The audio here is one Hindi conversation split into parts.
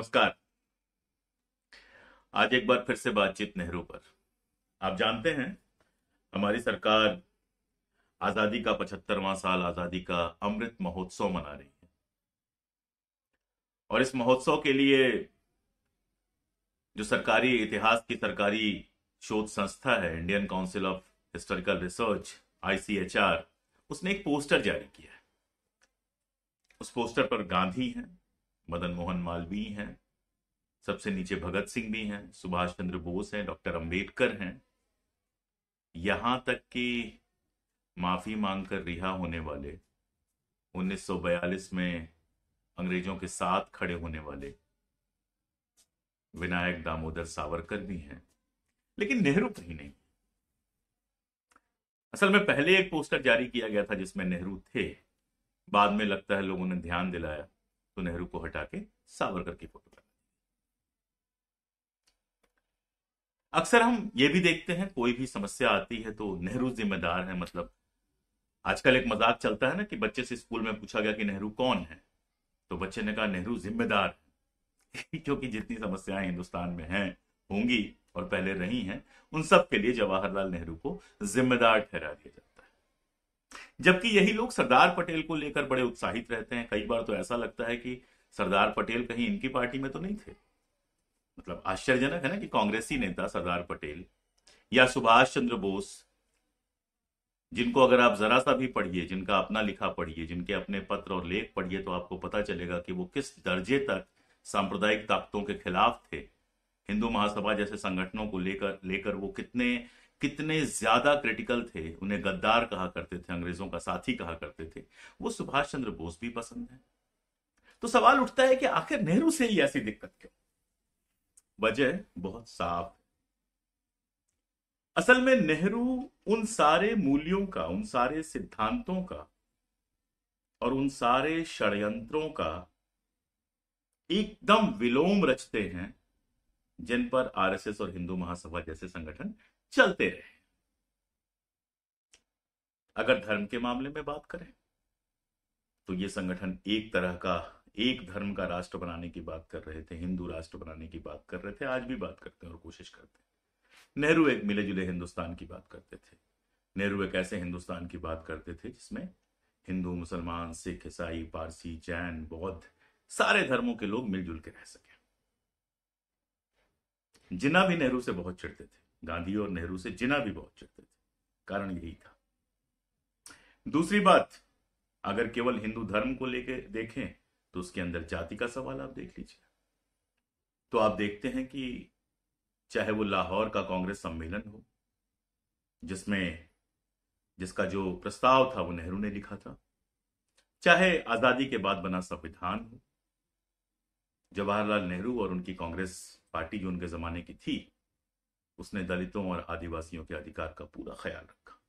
नमस्कार। आज एक बार फिर से बातचीत नेहरू पर। आप जानते हैं, हमारी सरकार आजादी का 75वां साल, आजादी का अमृत महोत्सव मना रही है। और इस महोत्सव के लिए जो सरकारी इतिहास की सरकारी शोध संस्था है, Indian council of historical research, ICHR, उसने एक पोस्टर जारी किया है। उस पोस्टर पर गांधी हैं, मदन मोहन मालवीय हैं, सबसे नीचे भगत सिंह भी हैं, सुभाष चंद्र बोस हैं, डॉक्टर अंबेडकर हैं, यहां तक कि माफी मांगकर रिहा होने वाले 1942 में अंग्रेजों के साथ खड़े होने वाले विनायक दामोदर सावरकर भी हैं। लेकिन नेहरू कहीं नहीं। असल में पहले एक पोस्टर जारी किया गया था जिसमें नेहरू थे। बाद में लगता है लोगों ने ध्यान दिलाया तो नेहरू को हटा के सावरकर की फोटो लगा। अक्सर हम ये भी देखते हैं, कोई भी समस्या आती है तो नेहरू जिम्मेदार है। मतलब आजकल एक मजाक चलता है ना कि बच्चे से स्कूल में पूछा गया कि नेहरू कौन है, तो बच्चे ने कहा नेहरू जिम्मेदार है। क्योंकि जितनी समस्याएं हिंदुस्तान में हैं, होंगी और पहले रही हैं, उन सब के लिए जवाहरलाल नेहरू को जिम्मेदार ठहरा दिया जाता है। जबकि यही लोग सरदार पटेल को लेकर बड़े उत्साहित रहते हैं। कई बार तो ऐसा लगता है कि सरदार पटेल कहीं इनकी पार्टी में तो नहीं थे। मतलब आश्चर्यजनक है ना कि कांग्रेसी नेता सरदार पटेल या सुभाष चंद्र बोस, जिनको अगर आप जरा सा भी पढ़िए, जिनका अपना लिखा पढ़िए, जिनके अपने पत्र और लेख पढ़िए, तो आपको पता चलेगा कि वो किस दर्जे तक सांप्रदायिक ताकतों के खिलाफ थे। हिंदू महासभा जैसे संगठनों को लेकर लेकर वो कितने कितने ज्यादा क्रिटिकल थे। उन्हें गद्दार कहा करते थे, अंग्रेजों का साथी कहा करते थे। वो सुभाष चंद्र बोस भी पसंद है। तो सवाल उठता है कि आखिर नेहरू से ही ऐसी दिक्कत क्यों? वजह बहुत साफ है। असल में नेहरू उन सारे मूल्यों का, उन सारे सिद्धांतों का और उन सारे षड्यंत्रों का एकदम विलोम रचते हैं जिन पर RSS और हिंदू महासभा जैसे संगठन चलते रहे। अगर धर्म के मामले में बात करें तो ये संगठन एक तरह का, एक धर्म का राष्ट्र बनाने की बात कर रहे थे, हिंदू राष्ट्र बनाने की बात कर रहे थे, आज भी बात करते हैं और कोशिश करते हैं। नेहरू एक मिले जुले हिंदुस्तान की बात करते थे। नेहरू एक ऐसे हिंदुस्तान की बात करते थे जिसमें हिंदू, मुसलमान, सिख, ईसाई, पारसी, जैन, बौद्ध, सारे धर्मों के लोग मिलजुल के रह सके। जिन्ना भी नेहरू से बहुत चिढ़ते थे, गांधी और नेहरू से जिन्ना भी बहुत चिढ़ते थे। कारण यही था। दूसरी बात, अगर केवल हिंदू धर्म को लेके देखें तो उसके अंदर जाति का सवाल आप देख लीजिए। तो आप देखते हैं कि चाहे वो लाहौर का कांग्रेस सम्मेलन हो, जिसका जो प्रस्ताव था वो नेहरू ने लिखा था, चाहे आजादी के बाद बना संविधान हो, जवाहरलाल नेहरू और उनकी कांग्रेस पार्टी जो उनके जमाने की थी, उसने दलितों और आदिवासियों के अधिकार का पूरा ख्याल रखा।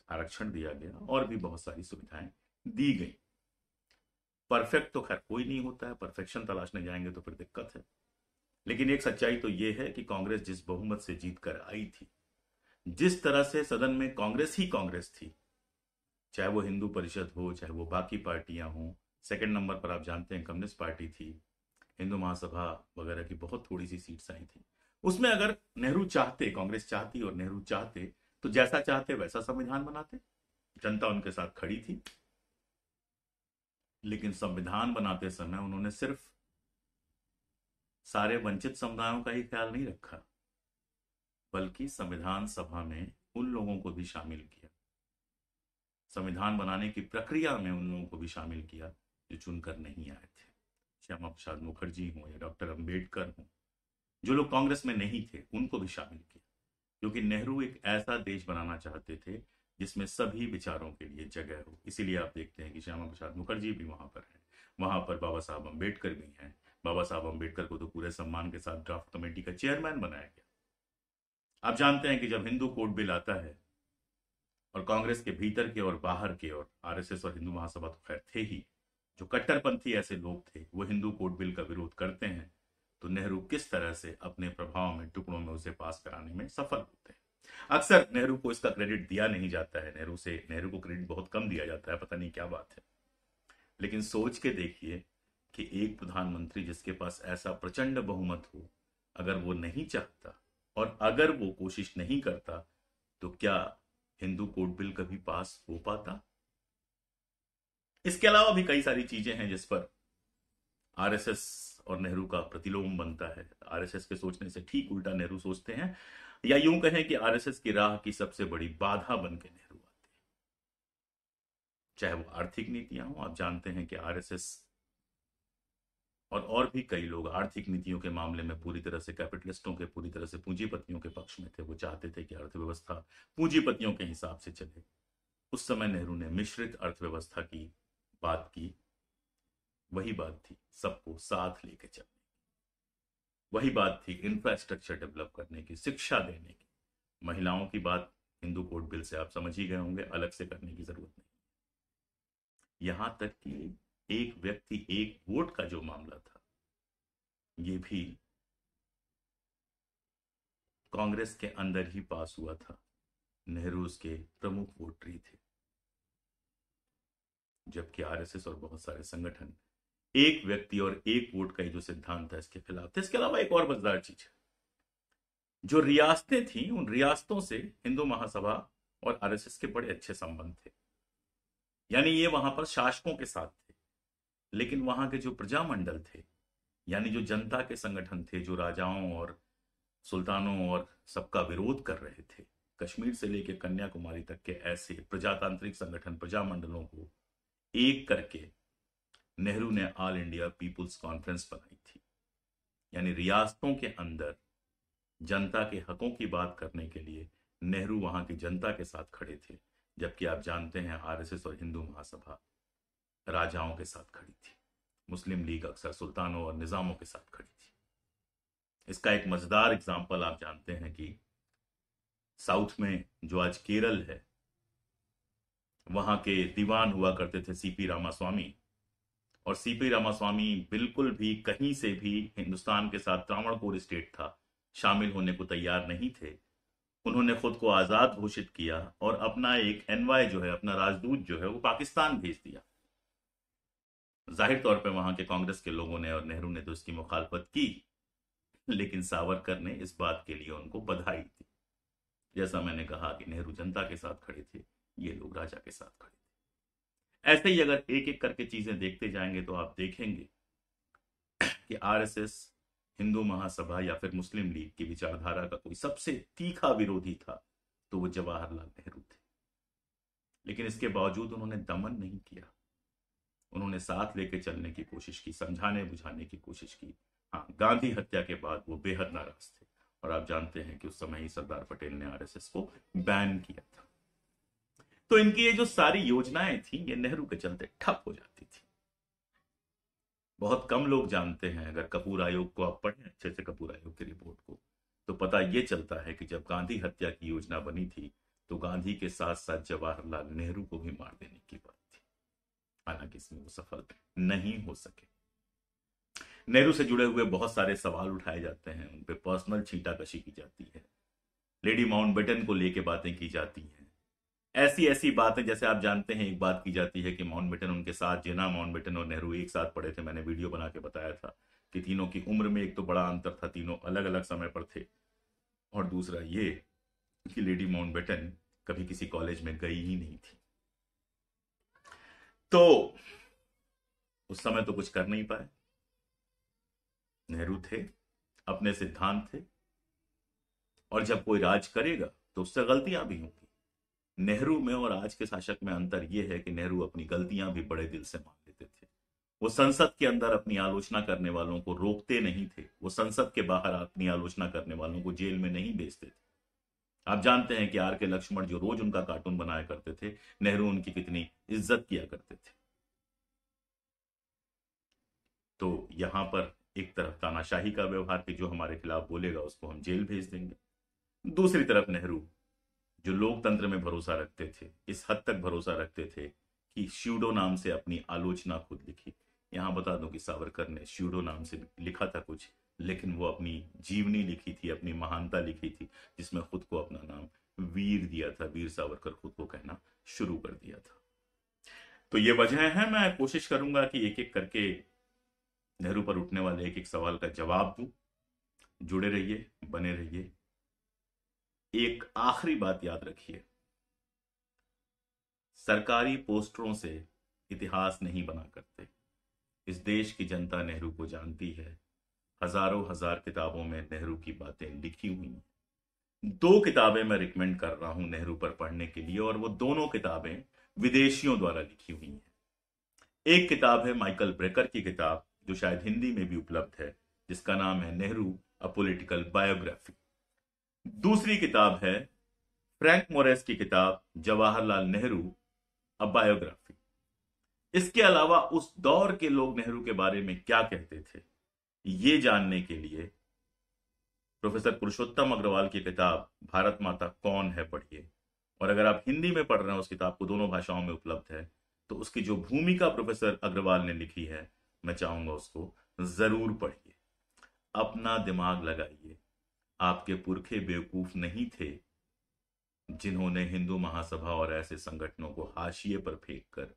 आरक्षण दिया गया और भी बहुत सारी सुविधाएं दी गई। परफेक्ट तो खैर कोई नहीं होता है, परफेक्शन तलाशने जाएंगे तो फिर दिक्कत है। लेकिन एक सच्चाई तो यह है कि कांग्रेस जिस बहुमत से जीत कर आई थी, जिस तरह से सदन में कांग्रेस ही कांग्रेस थी, चाहे वो हिंदू परिषद हो, चाहे वो बाकी पार्टियां हों। सेकंड नंबर पर आप जानते हैं कम्युनिस्ट पार्टी थी, हिंदू महासभा वगैरह की बहुत थोड़ी सी सीट्स आई थी। उसमें अगर नेहरू चाहते, कांग्रेस चाहती और नेहरू चाहते, तो जैसा चाहते वैसा संविधान बनाते। जनता उनके साथ खड़ी थी। लेकिन संविधान बनाते समय उन्होंने सिर्फ सारे वंचित समुदायों का ही ख्याल नहीं रखा, बल्कि संविधान सभा में उन लोगों को भी शामिल किया, संविधान बनाने की प्रक्रिया में उन लोगों को भी शामिल किया जो चुनकर नहीं आए थे। श्यामा प्रसाद मुखर्जी हो या डॉक्टर अंबेडकर हो, जो लोग कांग्रेस में नहीं थे उनको भी शामिल किया। क्योंकि नेहरू एक ऐसा देश बनाना चाहते थे जिसमें सभी विचारों के लिए जगह हो। इसीलिए आप देखते हैं कि श्यामा प्रसाद मुखर्जी भी वहां पर है, वहां पर बाबा साहब अंबेडकर भी हैं। बाबा साहब अंबेडकर को तो पूरे सम्मान के साथ ड्राफ्ट कमेटी का चेयरमैन बनाया गया। आप जानते हैं कि जब हिंदू कोड बिल आता है और कांग्रेस के भीतर के और बाहर के, और RSS और हिंदू महासभा तो खैर थे ही, जो कट्टरपंथी ऐसे लोग थे वो हिंदू कोड बिल का विरोध करते हैं, तो नेहरू किस तरह से अपने प्रभाव में, टुकड़ों में उसे पास कराने में सफल होते हैं। अक्सर नेहरू को इसका क्रेडिट दिया नहीं जाता है, नेहरू को क्रेडिट बहुत कम दिया जाता है, पता नहीं क्या बात है। लेकिन सोच के देखिए कि एक प्रधानमंत्री जिसके पास ऐसा प्रचंड बहुमत हो, अगर वो नहीं चाहता और अगर वो कोशिश नहीं करता, तो क्या हिंदू कोड बिल कभी पास हो पाता? इसके अलावा भी कई सारी चीजें हैं जिस पर आरएसएस और नेहरू का प्रतिलोम बनता है। आरएसएस के सोचने से ठीक उल्टा नेहरू सोचते हैं, या यूं कहें कि आरएसएस की राह की सबसे बड़ी बाधा बन के नेहरू आते हैं। चाहे वो आर्थिक नीतियां हो, आप जानते हैं कि आरएसएस और भी कई लोग आर्थिक नीतियों के मामले में पूरी तरह से कैपिटलिस्टों के, पूरी तरह से पूंजीपतियों के पक्ष में थे। वो चाहते थे कि अर्थव्यवस्था पूंजीपतियों के हिसाब से चले। उस समय नेहरू ने मिश्रित अर्थव्यवस्था की बात की। वही बात थी सबको साथ लेके चलने, वही बात थी इंफ्रास्ट्रक्चर डेवलप करने की, शिक्षा देने की। महिलाओं की बात हिंदू कोड बिल से आप समझ ही गए होंगे, अलग से करने की जरूरत नहीं। यहां तक कि एक व्यक्ति एक वोट का जो मामला था, ये भी कांग्रेस के अंदर ही पास हुआ था। नेहरू उसके प्रमुख वोटरी थे, जबकि आरएसएस और बहुत सारे संगठन एक व्यक्ति और एक वोट का जो सिद्धांत है इसके खिलाफ थे। इसके अलावा एक और मजेदार चीज है, जो रियासतें थी उन रियासतों से हिंदू महासभा और आरएसएस के बड़े अच्छे संबंध थे। यानी ये वहां पर शासकों के साथ थे, लेकिन वहां के जो प्रजामंडल थे, यानी जो जनता के संगठन थे, जो राजाओं और सुल्तानों और सबका विरोध कर रहे थे, कश्मीर से लेकर कन्याकुमारी तक के ऐसे प्रजातांत्रिक संगठन, प्रजामंडलों को एक करके नेहरू ने ऑल इंडिया पीपुल्स कॉन्फ्रेंस बनाई थी। यानी रियासतों के अंदर जनता के हकों की बात करने के लिए नेहरू वहां की जनता के साथ खड़े थे, जबकि आप जानते हैं आरएसएस और हिंदू महासभा राजाओं के साथ खड़ी थी। मुस्लिम लीग अक्सर सुल्तानों और निजामों के साथ खड़ी थी। इसका एक मजेदार एग्जाम्पल आप जानते हैं कि साउथ में जो आज केरल है, वहां के दीवान हुआ करते थे सीपी रामास्वामी, और सीपी रामास्वामी बिल्कुल भी कहीं से भी हिंदुस्तान के साथ त्रावणकोर स्टेट था शामिल होने को तैयार नहीं थे। उन्होंने खुद को आजाद घोषित किया और अपना एक एनवाय जो है, अपना राजदूत जो है, वो पाकिस्तान भेज दिया। जाहिर तौर पे वहां के कांग्रेस के लोगों ने और नेहरू ने तो इसकी मुखालफत की, लेकिन सावरकर ने इस बात के लिए उनको बधाई दी। जैसा मैंने कहा कि नेहरू जनता के साथ खड़े थे, ये लोग राजा के साथ खड़े थे। ऐसे ही अगर एक एक करके चीजें देखते जाएंगे तो आप देखेंगे कि आरएसएस, हिंदू महासभा या फिर मुस्लिम लीग की विचारधारा का कोई सबसे तीखा विरोधी था तो वो जवाहरलाल नेहरू थे। लेकिन इसके बावजूद उन्होंने दमन नहीं किया, उन्होंने साथ लेके चलने की कोशिश की, समझाने बुझाने की कोशिश की। हाँ, गांधी हत्या के बाद वो बेहद नाराज थे और आप जानते हैं कि उस समय ही सरदार पटेल ने आरएसएस को बैन किया था। तो इनकी ये जो सारी योजनाएं थी, ये नेहरू के चलते ठप हो जाती थी। बहुत कम लोग जानते हैं, अगर कपूर आयोग को आप पढ़ें अच्छे से, कपूर आयोग की रिपोर्ट को, तो पता ये चलता है कि जब गांधी हत्या की योजना बनी थी तो गांधी के साथ साथ जवाहरलाल नेहरू को भी मार देने की बात थी। हालांकि इसमें वो सफल नहीं हो सके। नेहरू से जुड़े हुए बहुत सारे सवाल उठाए जाते हैं, उन पे पर्सनल छींटाकशी की जाती है, लेडी माउंटबेटन को लेके बातें की जाती हैं। ऐसी ऐसी बातें, जैसे आप जानते हैं, एक बात की जाती है कि माउंटबेटन उनके साथ, जिना माउंटबेटन और नेहरू एक साथ पढ़े थे। मैंने वीडियो बना के बताया था कि तीनों की उम्र में एक तो बड़ा अंतर था, तीनों अलग अलग समय पर थे, और दूसरा ये कि लेडी माउंटबेटन कभी किसी कॉलेज में गई ही नहीं थी। तो उस समय तो कुछ कर नहीं पाए। नेहरू थे, अपने सिद्धांत थे, और जब कोई राज करेगा तो उससे गलतियां भी होंगी। नेहरू में और आज के शासक में अंतर यह है कि नेहरू अपनी गलतियां भी बड़े दिल से मान लेते थे। वो संसद के अंदर अपनी आलोचना करने वालों को रोकते नहीं थे, वो संसद के बाहर अपनी आलोचना करने वालों को जेल में नहीं भेजते थे। आप जानते हैं कि आर के लक्ष्मण जो रोज उनका कार्टून बनाया करते थे, नेहरू उनकी कितनी इज्जत किया करते थे। तो यहां पर एक तरफ तानाशाही का व्यवहार कि जो हमारे खिलाफ बोलेगा उसको हम जेल भेज देंगे, दूसरी तरफ नेहरू जो लोकतंत्र में भरोसा रखते थे, इस हद तक भरोसा रखते थे कि स्यूडो नाम से अपनी आलोचना खुद लिखी। यहां बता दूं कि सावरकर ने स्यूडो नाम से लिखा था कुछ, लेकिन वो अपनी जीवनी लिखी थी, अपनी महानता लिखी थी, जिसमें खुद को अपना नाम वीर दिया था। वीर सावरकर खुद को कहना शुरू कर दिया था। तो ये वजह है, मैं कोशिश करूंगा कि एक एक करके नेहरू पर उठने वाले एक एक सवाल का जवाब दूं। जुड़े रहिए, बने रहिए। एक आखिरी बात याद रखिए, सरकारी पोस्टरों से इतिहास नहीं बना करते। इस देश की जनता नेहरू को जानती है। हजारों हजार किताबों में नेहरू की बातें लिखी हुई हैं। दो किताबें मैं रिकमेंड कर रहा हूं नेहरू पर पढ़ने के लिए, और वो दोनों किताबें विदेशियों द्वारा लिखी हुई हैं। एक किताब है माइकल ब्रेकर की किताब, जो शायद हिंदी में भी उपलब्ध है, जिसका नाम है नेहरू अ पॉलिटिकल बायोग्राफी। दूसरी किताब है फ्रैंक मोरेस की किताब जवाहरलाल नेहरू अ बायोग्राफी। इसके अलावा उस दौर के लोग नेहरू के बारे में क्या कहते थे, ये जानने के लिए प्रोफेसर पुरुषोत्तम अग्रवाल की किताब भारत माता कौन है पढ़िए। और अगर आप हिंदी में पढ़ रहे हैं, उस किताब को दोनों भाषाओं में उपलब्ध है, तो उसकी जो भूमिका प्रोफेसर अग्रवाल ने लिखी है, मैं चाहूंगा उसको जरूर पढ़िए। अपना दिमाग लगाइए। आपके पुरखे बेवकूफ नहीं थे जिन्होंने हिंदू महासभा और ऐसे संगठनों को हाशिए पर फेंक कर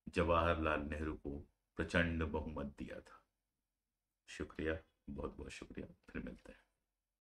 जवाहरलाल नेहरू को प्रचंड बहुमत दिया था। शुक्रिया, बहुत बहुत शुक्रिया। फिर मिलते हैं।